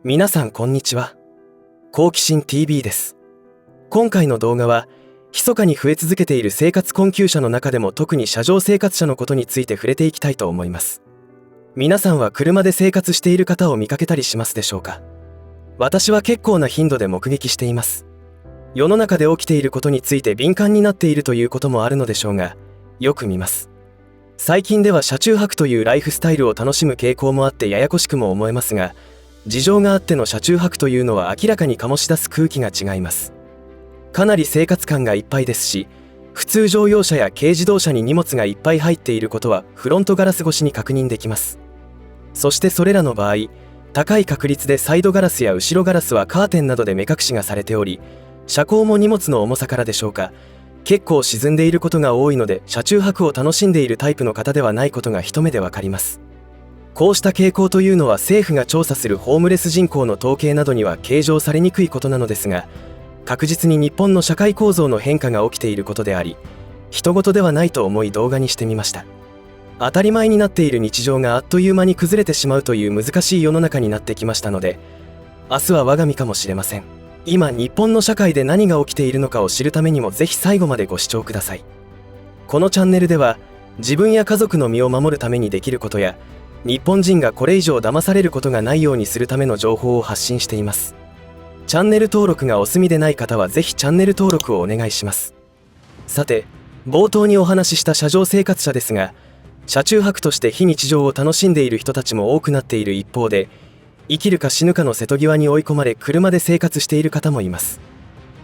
皆さんこんにちは。好奇心 TV です。今回の動画は、密かに増え続けている生活困窮者の中でも特に車上生活者のことについて触れていきたいと思います。皆さんは車で生活している方を見かけたりしますでしょうか。私は結構な頻度で目撃しています。世の中で起きていることについて敏感になっているということもあるのでしょうが、よく見ます。最近では車中泊というライフスタイルを楽しむ傾向もあってややこしくも思えますが、事情があっての車中泊というのは明らかに醸し出す空気が違います。かなり生活感がいっぱいですし、普通乗用車や軽自動車に荷物がいっぱい入っていることはフロントガラス越しに確認できます。そしてそれらの場合、高い確率でサイドガラスや後ろガラスはカーテンなどで目隠しがされており、車高も荷物の重さからでしょうか、結構沈んでいることが多いので、車中泊を楽しんでいるタイプの方ではないことが一目でわかります。こうした傾向というのは政府が調査するホームレス人口の統計などには計上されにくいことなのですが、確実に日本の社会構造の変化が起きていることであり、人事ではないと思い動画にしてみました。当たり前になっている日常があっという間に崩れてしまうという難しい世の中になってきましたので、明日は我が身かもしれません。今日本の社会で何が起きているのかを知るためにもぜひ最後までご視聴ください。このチャンネルでは、自分や家族の身を守るためにできることや、日本人がこれ以上騙されることがないようにするための情報を発信しています。チャンネル登録がお済みでない方はぜひチャンネル登録をお願いします。さて、冒頭にお話しした車上生活者ですが、車中泊として非日常を楽しんでいる人たちも多くなっている一方で、生きるか死ぬかの瀬戸際に追い込まれ車で生活している方もいます。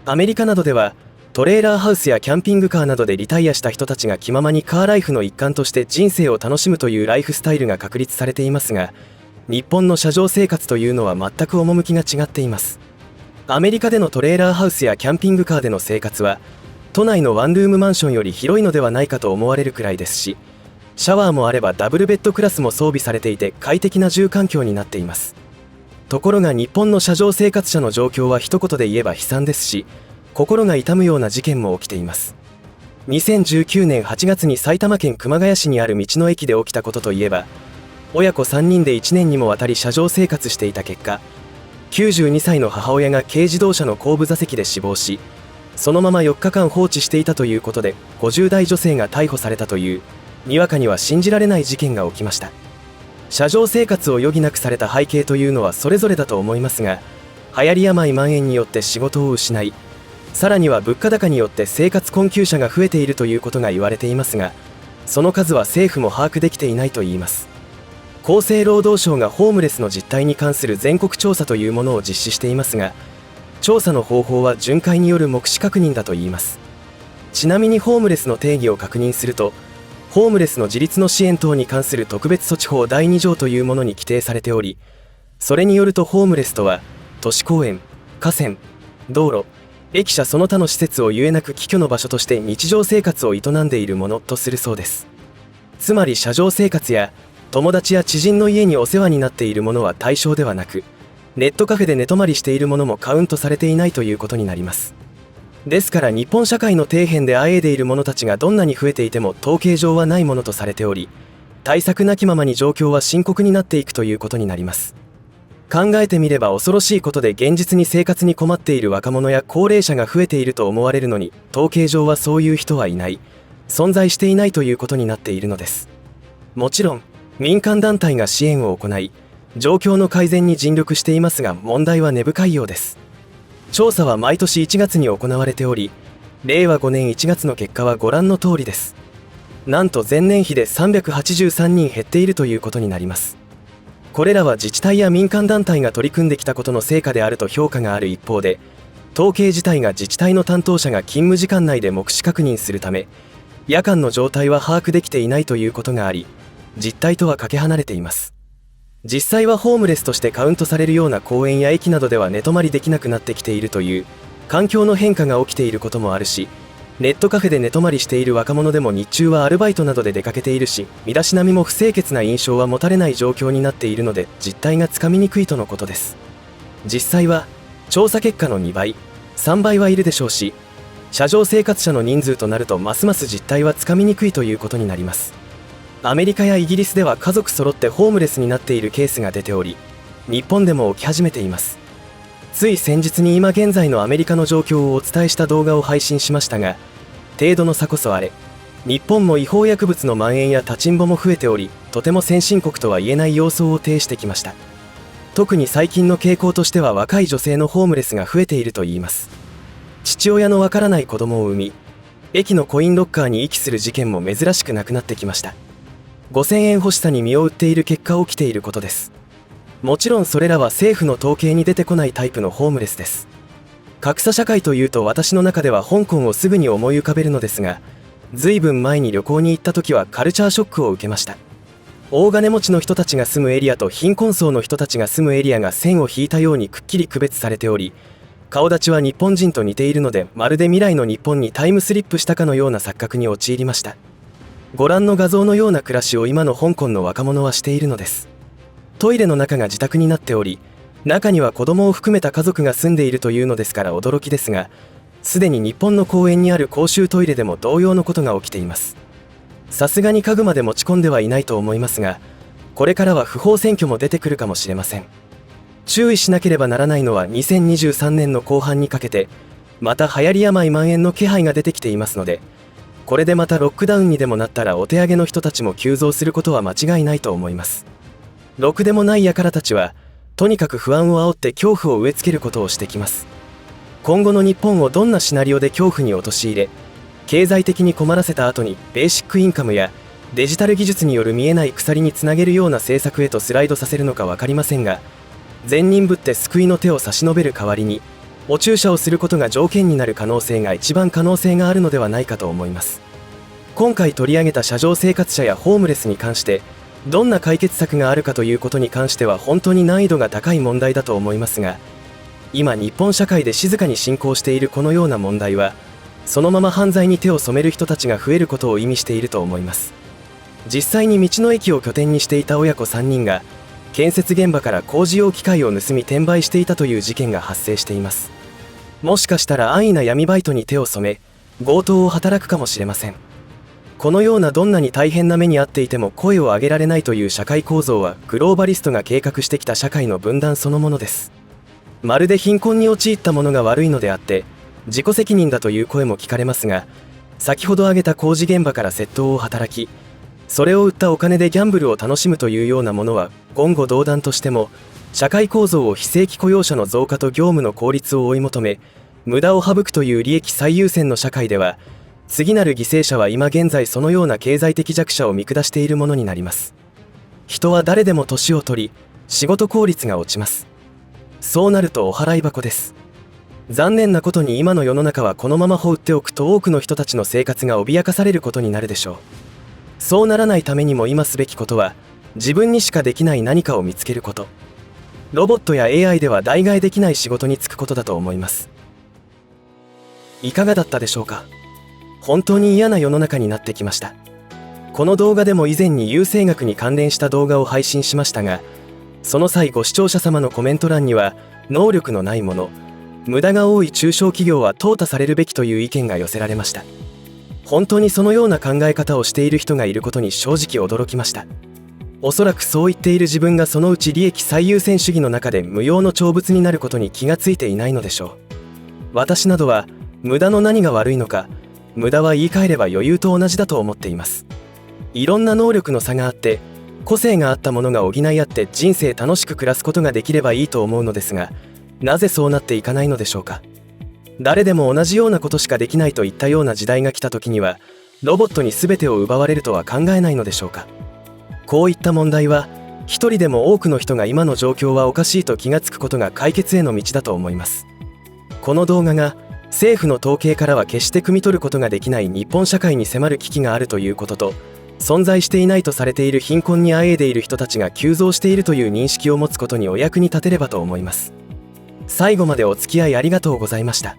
アメリカなどでは、トレーラーハウスやキャンピングカーなどでリタイアした人たちが気ままにカーライフの一環として人生を楽しむというライフスタイルが確立されていますが、日本の車上生活というのは全く趣が違っています。アメリカでのトレーラーハウスやキャンピングカーでの生活は、都内のワンルームマンションより広いのではないかと思われるくらいですし、シャワーもあればダブルベッドクラスも装備されていて快適な住環境になっています。ところが日本の車上生活者の状況は一言で言えば悲惨ですし、心が痛むような事件も起きています。2019年8月に埼玉県熊谷市にある道の駅で起きたことといえば、親子3人で1年にもわたり車上生活していた結果、92歳の母親が軽自動車の後部座席で死亡し、そのまま4日間放置していたということで50代女性が逮捕されたという、にわかには信じられない事件が起きました。車上生活を余儀なくされた背景というのはそれぞれだと思いますが、流行り病蔓延によって仕事を失い、さらには物価高によって生活困窮者が増えているということが言われていますが、その数は政府も把握できていないといいます。厚生労働省がホームレスの実態に関する全国調査というものを実施していますが、調査の方法は巡回による目視確認だといいます。ちなみにホームレスの定義を確認すると、ホームレスの自立の支援等に関する特別措置法第2条というものに規定されており、それによるとホームレスとは、都市公園、河川、道路、駅舎その他の施設をゆえなく帰居の場所として日常生活を営んでいるものとするそうです。つまり車上生活や友達や知人の家にお世話になっているものは対象ではなく、ネットカフェで寝泊まりしているものもカウントされていないということになります。ですから日本社会の底辺であえいでいる者たちがどんなに増えていても統計上はないものとされており、対策なきままに状況は深刻になっていくということになります。考えてみれば恐ろしいことで、現実に生活に困っている若者や高齢者が増えていると思われるのに、統計上はそういう人はいない、存在していないということになっているのです。もちろん民間団体が支援を行い、状況の改善に尽力していますが、問題は根深いようです。調査は毎年1月に行われており、令和5年1月の結果はご覧の通りです。なんと前年比で383人減っているということになります。これらは自治体や民間団体が取り組んできたことの成果であると評価がある一方で、統計自体が自治体の担当者が勤務時間内で目視確認するため、夜間の状態は把握できていないということがあり、実態とはかけ離れています。実際はホームレスとしてカウントされるような公園や駅などでは寝泊まりできなくなってきているという環境の変化が起きていることもあるし、ネットカフェで寝泊まりしている若者でも日中はアルバイトなどで出かけているし、身だしなみも不清潔な印象は持たれない状況になっているので、実態がつかみにくいとのことです。実際は調査結果の2倍、3倍はいるでしょうし、車上生活者の人数となるとますます実態はつかみにくいということになります。アメリカやイギリスでは家族揃ってホームレスになっているケースが出ており、日本でも起き始めています。つい先日に今現在のアメリカの状況をお伝えした動画を配信しましたが、程度の差こそあれ、日本も違法薬物の蔓延や立ちんぼも増えており、とても先進国とは言えない様相を呈してきました。特に最近の傾向としては若い女性のホームレスが増えているといいます。父親のわからない子供を産み、駅のコインロッカーに遺棄する事件も珍しくなくなってきました。5000円欲しさに身を売っている結果起きていることです。もちろんそれらは政府の統計に出てこないタイプのホームレスです。格差社会というと私の中では香港をすぐに思い浮かべるのですが、随分前に旅行に行った時はカルチャーショックを受けました。大金持ちの人たちが住むエリアと貧困層の人たちが住むエリアが線を引いたようにくっきり区別されており、顔立ちは日本人と似ているので、まるで未来の日本にタイムスリップしたかのような錯覚に陥りました。ご覧の画像のような暮らしを今の香港の若者はしているのです。トイレの中が自宅になっており、中には子供を含めた家族が住んでいるというのですから驚きですが、すでに日本の公園にある公衆トイレでも同様のことが起きています。さすがに家具まで持ち込んではいないと思いますが、これからは不法占拠も出てくるかもしれません。注意しなければならないのは2023年の後半にかけて、また流行り病蔓延の気配が出てきていますので、これでまたロックダウンにでもなったらお手上げの人たちも急増することは間違いないと思います。ろくでもない輩たちは、とにかく不安を煽って恐怖を植え付けることをしてきます。今後の日本をどんなシナリオで恐怖に陥れ、経済的に困らせた後にベーシックインカムやデジタル技術による見えない鎖につなげるような政策へとスライドさせるのか分かりませんが、善人ぶって救いの手を差し伸べる代わりにお注射をすることが条件になる可能性が一番可能性があるのではないかと思います。今回取り上げた車上生活者やホームレスに関してどんな解決策があるかということに関しては本当に難易度が高い問題だと思いますが、今日本社会で静かに進行しているこのような問題は、そのまま犯罪に手を染める人たちが増えることを意味していると思います。実際に道の駅を拠点にしていた親子3人が建設現場から工事用機械を盗み転売していたという事件が発生しています。もしかしたら安易な闇バイトに手を染め強盗を働くかもしれません。このようなどんなに大変な目に遭っていても声を上げられないという社会構造は、グローバリストが計画してきた社会の分断そのものです。まるで貧困に陥った者が悪いのであって自己責任だという声も聞かれますが、先ほど挙げた工事現場から窃盗を働き、それを売ったお金でギャンブルを楽しむというようなものは言語道断としても、社会構造を非正規雇用者の増加と業務の効率を追い求め無駄を省くという利益最優先の社会では、次なる犠牲者は今現在そのような経済的弱者を見下しているものになります。人は誰でも年を取り仕事効率が落ちます。そうなるとお払い箱です。残念なことに今の世の中はこのまま放っておくと多くの人たちの生活が脅かされることになるでしょう。そうならないためにも今すべきことは、自分にしかできない何かを見つけること。ロボットや AI では代替できない仕事に就くことだと思います。いかがだったでしょうか。本当に嫌な世の中になってきました。この動画でも以前に優生学に関連した動画を配信しましたが、その際ご視聴者様のコメント欄には、能力のない者、無駄が多い中小企業は淘汰されるべきという意見が寄せられました。本当にそのような考え方をしている人がいることに正直驚きました。おそらくそう言っている自分がそのうち利益最優先主義の中で無用の長物になることに気がついていないのでしょう。私などは無駄の何が悪いのか、無駄は言い換えれば余裕と同じだと思っています。いろんな能力の差があって個性があったものが補い合って人生楽しく暮らすことができればいいと思うのですが、なぜそうなっていかないのでしょうか。誰でも同じようなことしかできないといったような時代が来た時には、ロボットに全てを奪われるとは考えないのでしょうか。こういった問題は一人でも多くの人が今の状況はおかしいと気がつくことが解決への道だと思います。この動画が政府の統計からは決して汲み取ることができない日本社会に迫る危機があるということと、存在していないとされている貧困にあえいでいる人たちが急増しているという認識を持つことにお役に立てればと思います。最後までお付き合いありがとうございました。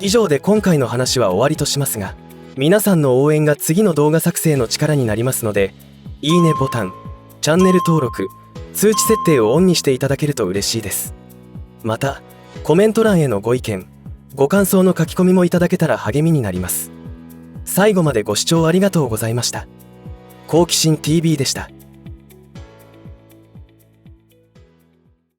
以上で今回の話は終わりとしますが、皆さんの応援が次の動画作成の力になりますので、いいねボタン、チャンネル登録、通知設定をオンにしていただけると嬉しいです。また、コメント欄へのご意見、ご感想の書き込みもいただけたら励みになります。最後までご視聴ありがとうございました。好奇心 TV でした。